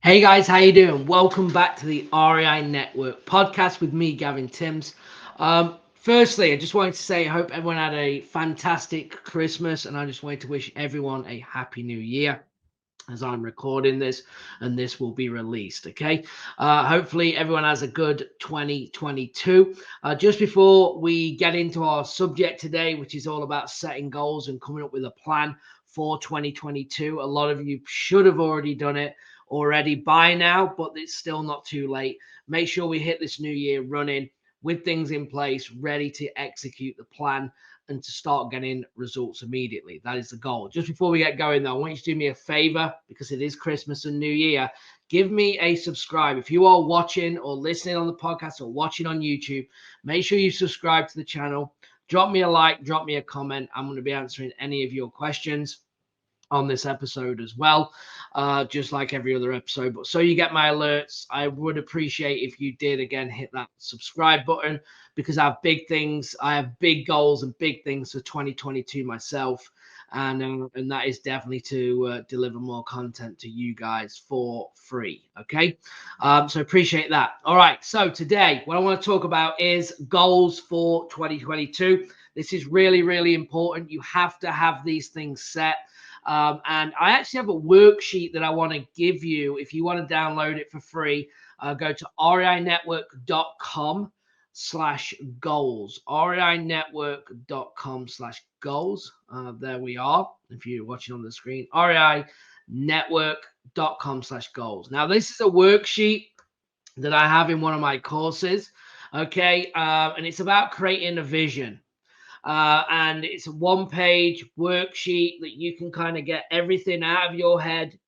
Hey guys, how you doing? Welcome back to the REI Network podcast with me, Gavin Timms. Firstly, I just wanted to say I hope everyone had a fantastic Christmas, and I just wanted to wish everyone a happy new year as I'm recording this, and this will be released. Okay, hopefully everyone has a good 2022. Just before we get into our subject today, which is all about setting goals and coming up with a plan for 2022, a lot of you should have already done it already by now, but it's still not too late. Make sure we hit this new year running with things in place, ready to execute the plan and to start getting results immediately. That is the goal. Just before we get going, though, I want you to do me a favor because it is Christmas and New Year. Give me a subscribe. If you are watching or listening on the podcast or watching on YouTube, make sure you subscribe to the channel. Drop me a like, drop me a comment. I'm going to be answering any of your questions on this episode as well, just like every other episode. But so you get my alerts, I would appreciate if you did again hit that subscribe button because I have big things, I have big goals and big things for 2022 myself, and that is definitely to deliver more content to you guys for free. Okay, so appreciate that. All right, so today what I want to talk about is goals for 2022. This is really, really important. You have to have these things set. And I actually have a worksheet that I want to give you. If you want to download it for free, go to reinetwork.com/goals. reinetwork.com/goals. There we are. If you're watching on the screen, reinetwork.com/goals. Now, this is a worksheet that I have in one of my courses. Okay. And it's about creating a vision. And it's a one-page worksheet that you can kind of get everything out of your head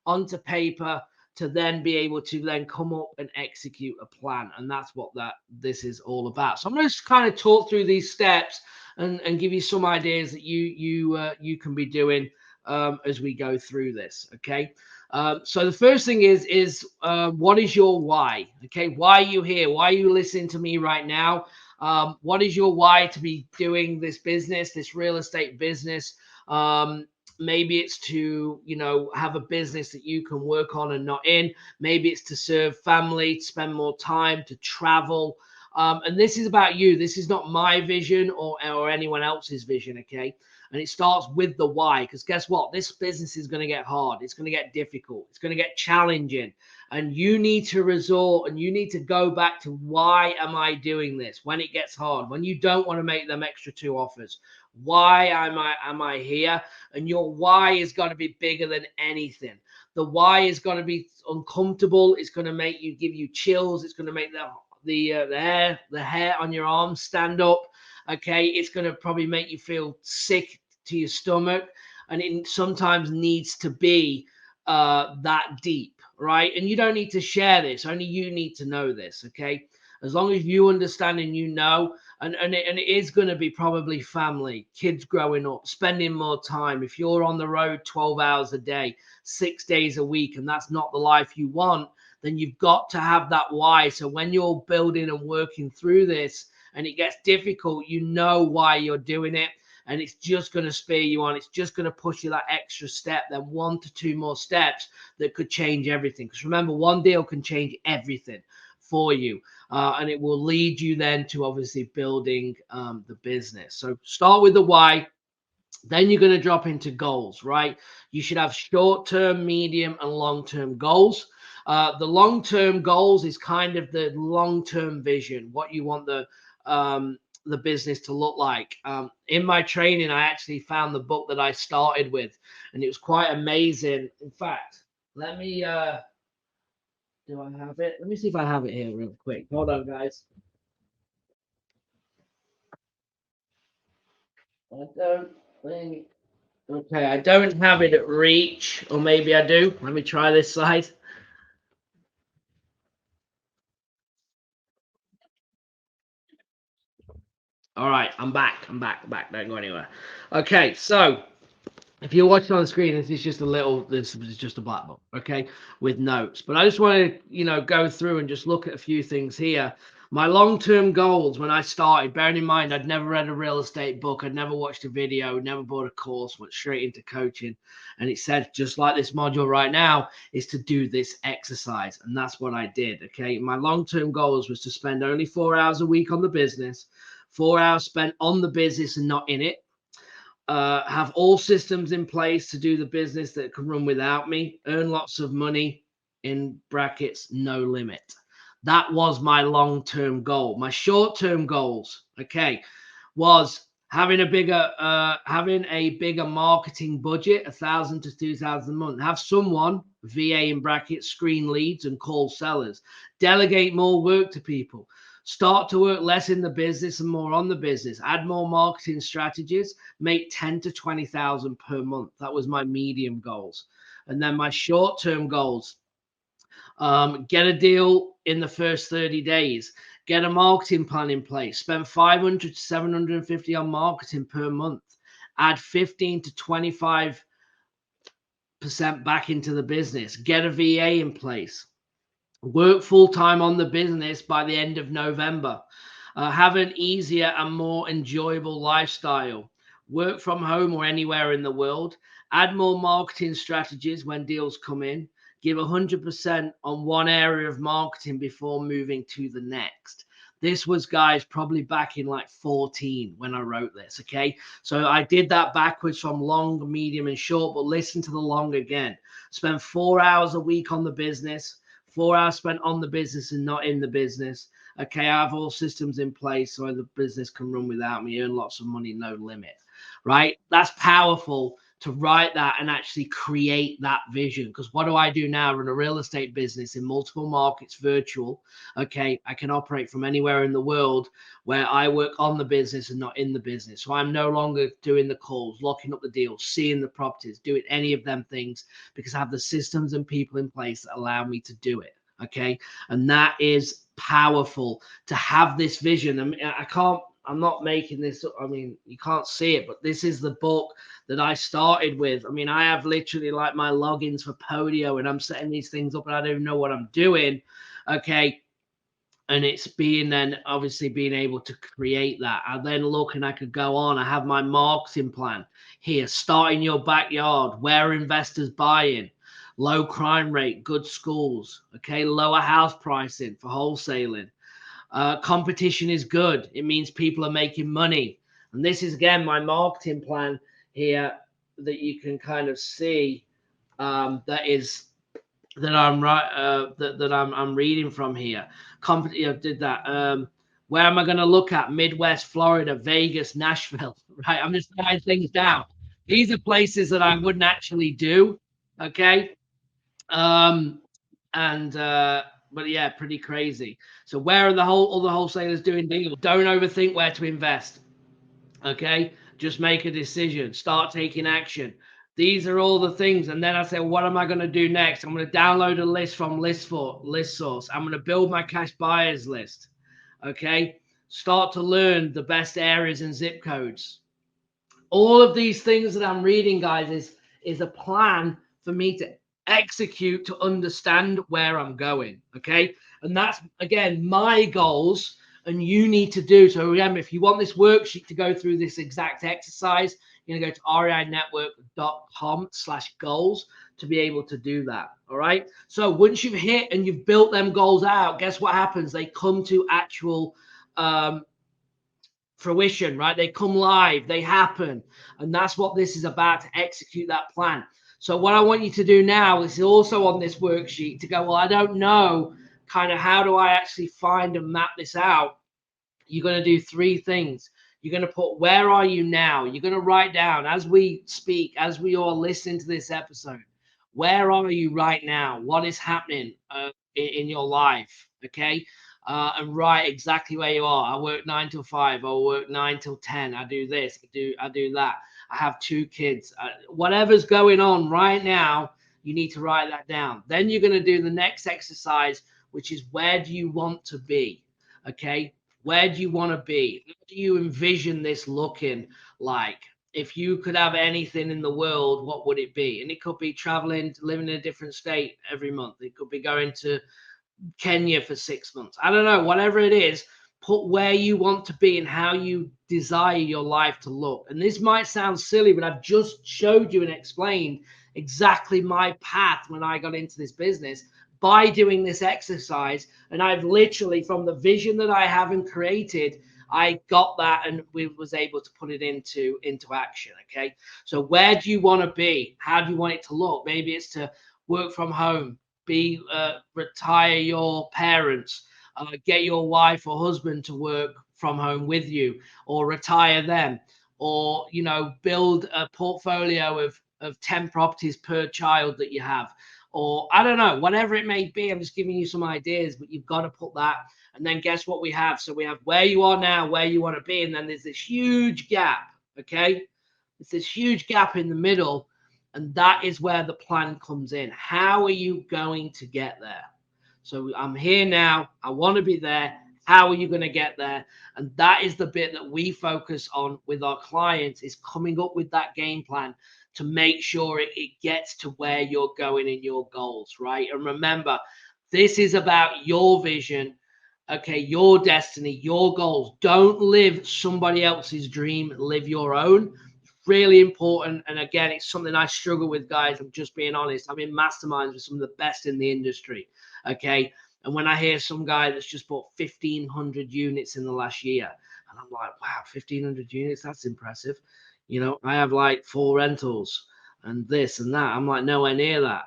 onto paper to then be able to then come up and execute a plan. And that's what this is all about. So I'm going to kind of talk through these steps and give you some ideas that you can be doing as we go through this. Okay. So the first thing is what is your why? Okay, why are you here? Why are you listening to me right now? What is your why to be doing this business, this real estate business? Maybe it's to, have a business that you can work on and not in. Maybe it's to serve family, to spend more time, to travel. And this is about you. This is not my vision or anyone else's vision, okay? And it starts with the why, because guess what? This business is going to get hard. It's going to get difficult. It's going to get challenging. And you need to resort and you need to go back to why am I doing this when it gets hard, when you don't want to make them extra two offers. Why am I here? And your why is going to be bigger than anything. The why is going to be uncomfortable. It's going to give you chills. It's going to make the hair on your arms stand up. Okay, it's going to probably make you feel sick to your stomach, and it sometimes needs to be that deep, right? And you don't need to share this, only you need to know this. Okay, as long as you understand and you know, and it is going to be probably family, kids growing up, spending more time. If you're on the road 12 hours a day, 6 days a week, and that's not the life you want, then you've got to have that why. So when you're building and working through this and it gets difficult, you know why you're doing it. And it's just going to spur you on. It's just going to push you that extra step, then 1 to 2 more steps that could change everything. Because remember, one deal can change everything for you. And it will lead you then to obviously building the business. So start with the why. Then you're going to drop into goals, right? You should have short-term, medium, and long-term goals. The long-term goals is kind of the long-term vision, what you want the business to look like. In my training, I actually found the book that I started with, and it was quite amazing. In fact, let me do I have it? Let me see if I have it here real quick. Hold on, guys. I don't think. Okay, I don't have it at reach, or maybe I do. Let me try this side. All right, I'm back. I'm back. Don't go anywhere. Okay, so if you're watching on the screen, this is just a black book, okay, with notes. But I just want to, go through and just look at a few things here. My long-term goals when I started, bearing in mind I'd never read a real estate book, I'd never watched a video, never bought a course, went straight into coaching. And it said, just like this module right now, is to do this exercise. And that's what I did. Okay. My long-term goals was to spend only 4 hours a week on the business, 4 hours spent on the business and not in it. Have all systems in place to do the business that can run without me, earn lots of money, in brackets, no limit. That was my long-term goal. My short-term goals, okay, was having a bigger marketing budget, 1,000 to 2,000 a month. Have someone, VA in brackets, screen leads and call sellers. Delegate more work to people. Start to work less in the business and more on the business. Add more marketing strategies. Make 10 to 20,000 per month. That was my medium goals. And then my short-term goals. Get a deal in the first 30 days. Get a marketing plan in place. Spend 500 to 750 on marketing per month. Add 15 to 25% back into the business. Get a VA in place. Work full-time on the business by the end of November. Have an easier and more enjoyable lifestyle. Work from home or anywhere in the world. Add more marketing strategies when deals come in. Give 100% on one area of marketing before moving to the next. This was, guys, probably back in like 14 when I wrote this, okay? So I did that backwards from long, medium, and short, but listen to the long again. Spend 4 hours a week on the business, 4 hours spent on the business and not in the business. Okay, I have all systems in place so the business can run without me, earn lots of money, no limit, right? That's powerful to write that and actually create that vision. Because what do I do now? Run a real estate business in multiple markets, virtual. Okay, I can operate from anywhere in the world where I work on the business and not in the business. So I'm no longer doing the calls, locking up the deals, seeing the properties, doing any of them things because I have the systems and people in place that allow me to do it. Okay, and that is powerful to have this vision. I mean, I'm not making this up. I mean, you can't see it, but this is the book that I started with. I mean, I have literally like my logins for Podio and I'm setting these things up and I don't even know what I'm doing. Okay. And it's being then obviously being able to create that. I then look and I could go on. I have my marketing plan here. Start in your backyard. Where are investors buying? Low crime rate, good schools. Okay. Lower house pricing for wholesaling. Competition is good. It means people are making money. And this is, again, my marketing plan here that you can kind of see that I'm reading from here. Company, I did that. Where am I going to look at? Midwest, Florida, Vegas, Nashville. Right. I'm just writing things down. These are places that I wouldn't actually do. Okay. But yeah, pretty crazy. So where are all the wholesalers doing deals? Don't overthink where to invest. Okay, just make a decision. Start taking action. These are all the things. And then I say, what am I going to do next? I'm going to download a list from ListSource. I'm going to build my cash buyers list. Okay, start to learn the best areas and zip codes. All of these things that I'm reading, guys, is a plan for me to execute to understand where I'm going. Okay. And that's, again, my goals. And you need to do. So remember, if you want this worksheet to go through this exact exercise, you're going to go to reinetwork.com/goals to be able to do that. All right. So once you've hit and you've built them goals out, guess what happens? They come to actual fruition, right? They come live, they happen. And that's what this is about, to execute that plan. So what I want you to do now is also on this worksheet to go, well, I don't know kind of how do I actually find and map this out. You're going to do three things. You're going to put, where are you now? You're going to write down as we speak, as we all listen to this episode, where are you right now? What is happening in your life? Okay. And write exactly where you are. I work 9 till 5. I work 9 till 10. I do this. I do that. I have 2 kids. Whatever's going on right now, you need to write that down. Then you're going to do the next exercise, which is, where do you want to be? Okay. Where do you want to be? How do you envision this looking like? If you could have anything in the world, what would it be? And it could be traveling, living in a different state every month. It could be going to Kenya for 6 months. I don't know, whatever it is, put where you want to be and how you desire your life to look. And this might sound silly, but I've just showed you and explained exactly my path when I got into this business by doing this exercise. And I've literally, from the vision that I have and created, I got that and we was able to put it into action. Okay. So where do you want to be? How do you want it to look? Maybe it's to work from home, retire your parents, get your wife or husband to work from home with you, or retire them, or build a portfolio of 10 properties per child that you have, or I don't know, whatever it may be. I'm just giving you some ideas, but you've got to put that. And then guess what we have? So we have where you are now, where you want to be, and then there's this huge gap. Okay, it's this huge gap in the middle. And that is where the plan comes in. How are you going to get there? So I'm here now. I want to be there. How are you going to get there? And that is the bit that we focus on with our clients, is coming up with that game plan to make sure it gets to where you're going in your goals, right? And remember, this is about your vision, okay, your destiny, your goals. Don't live somebody else's dream, live your own. Really important. And again, it's something I struggle with, guys. I'm just being honest. I'm in masterminds with some of the best in the industry. Okay. And when I hear some guy that's just bought 1,500 units in the last year, and I'm like, wow, 1,500 units, that's impressive. I have like 4 rentals and this and that. I'm like, nowhere near that.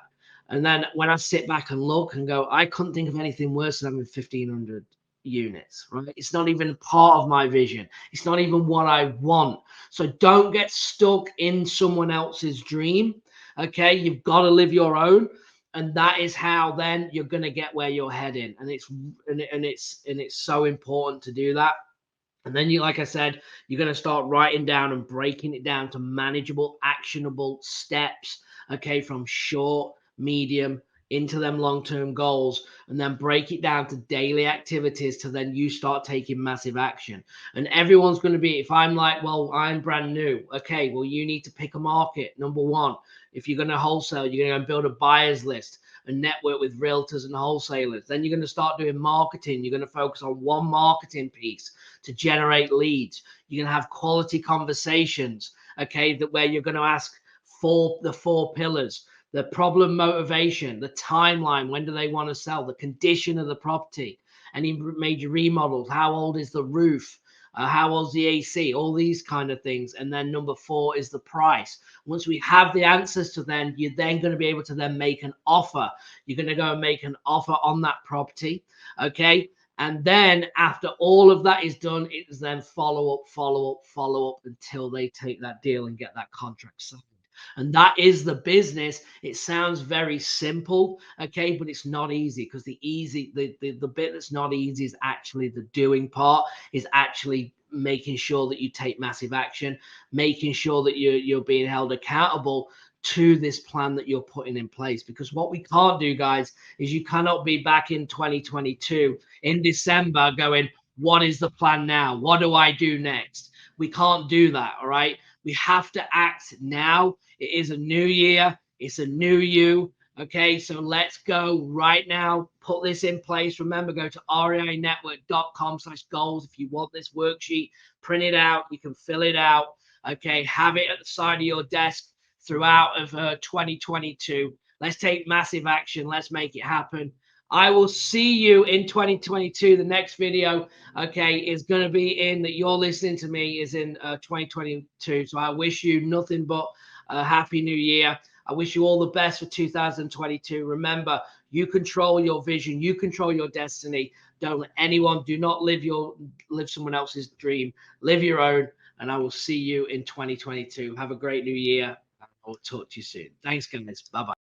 And then when I sit back and look and go, I couldn't think of anything worse than having 1,500 units, right? It's not even part of my vision. It's not even what I want. So don't get stuck in someone else's dream. Okay, you've got to live your own, and that is how then you're going to get where you're heading. And it's so important to do that. And then you, like I said, you're going to start writing down and breaking it down to manageable, actionable steps. Okay, from short, medium, into them long-term goals, and then break it down to daily activities to then you start taking massive action. And everyone's going to be, if I'm like, well, I'm brand new. Okay, well, you need to pick a market. Number one, if you're going to wholesale, you're going to build a buyer's list and network with realtors and wholesalers. Then you're going to start doing marketing. You're going to focus on one marketing piece to generate leads. You're going to have quality conversations, okay, that where you're going to ask for the 4 pillars: the problem motivation, the timeline, when do they want to sell, the condition of the property, any major remodels, how old is the roof, how old's the AC, all these kind of things. And then number 4 is the price. Once we have the answers to them, you're then going to be able to then make an offer. You're going to go and make an offer on that property, okay? And then after all of that is done, it is then follow up until they take that deal and get that contract signed. And that is the business. It sounds very simple, okay, but it's not easy, because the bit that's not easy is actually the doing part, is actually making sure that you take massive action, making sure that you're being held accountable to this plan that you're putting in place. Because what we can't do, guys, is you cannot be back in 2022 in December going, what is the plan now? What do I do next? We can't do that. All right. We have to act now. It is a new year. It's a new you. Okay. So let's go right now. Put this in place. Remember, go to reinetwork.com/goals. If you want this worksheet, print it out. You can fill it out. Okay. Have it at the side of your desk throughout of 2022. Let's take massive action. Let's make it happen. I will see you in 2022. The next video, okay, is going to be in that you're listening to me is in 2022. So I wish you nothing but a happy new year. I wish you all the best for 2022. Remember, you control your vision. You control your destiny. Don't let anyone, do not live someone else's dream. Live your own. And I will see you in 2022. Have a great new year. I will talk to you soon. Thanks, guys. Bye-bye.